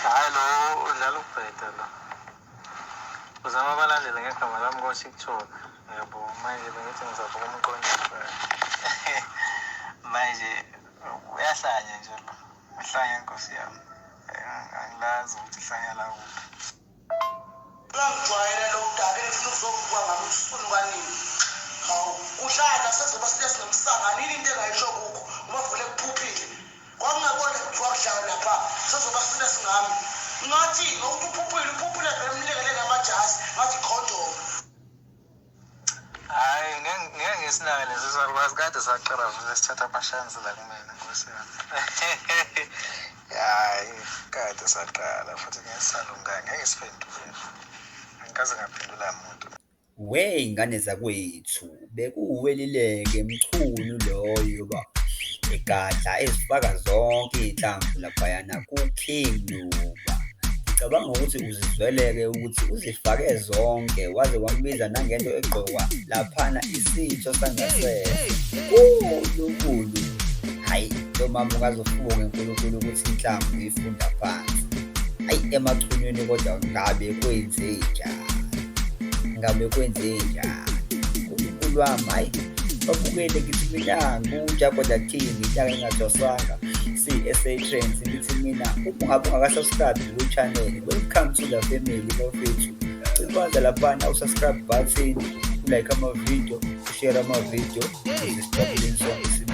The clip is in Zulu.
Hhayi lo udlala ubhede lo. Uzama abalandeli ngegama lami ko-TikTok. Yabo manje bengithi ngizabona umqondisi. Manje uyahlanya nje lo. Uhlanya Nkosi yami. Angilazi ukuthi uhlanya la kuphi. Ngijwayele lo mdaka efuna ukuzokubuka ngami usifuna kanini. Hawu, uhlala sezoba sinesomsanga nini into engayisho kukho uma vule kuphuphile. Kwangakona kuthiwa kudlala lapha sezoba sinesingami. Ngathi ngokuthi uphuphile bemlekele ngamajazi ngathi condom. Hhayi ngeke ngisinake lezi zalukwazi kade saqala vele sithatha amashansi la kumina Nkosi yami. Hhayi kade saqala futhi ngesalunganga ngeke siphendule. Angikaze ngaphendula muntu. Ngane zakwethu, bekuwelileke mchunu loyo ba egadla ezifaka zonke iy'hlamvu laphayana ku-King Nuba. Ngicabanga ukuthi uzizweleke ukuthi uzifake zonke waze wambiza nangento egqokwa laphana isitho sangasese. Nkulunkulu, hhayi lo mama ungazofunga uNkulunkulu ukuthi inhlamvu uyifunda phansi. Hayi emachunweni kodwa ngabe kwenzenjani? Ngabe kwenzenjani? Unkulunkulu wami, hayi babukele ngithi mina nguJaco the King intaka engathwasanga CSA Trends ngithi mina ungabe ungaka-subscribe ku-channel, welcome to the family bafethu. Cikwaza laphana u-subscribe button, ulike amavidiyo, ushare amavidiyo, ukuze sijabuleni sonke.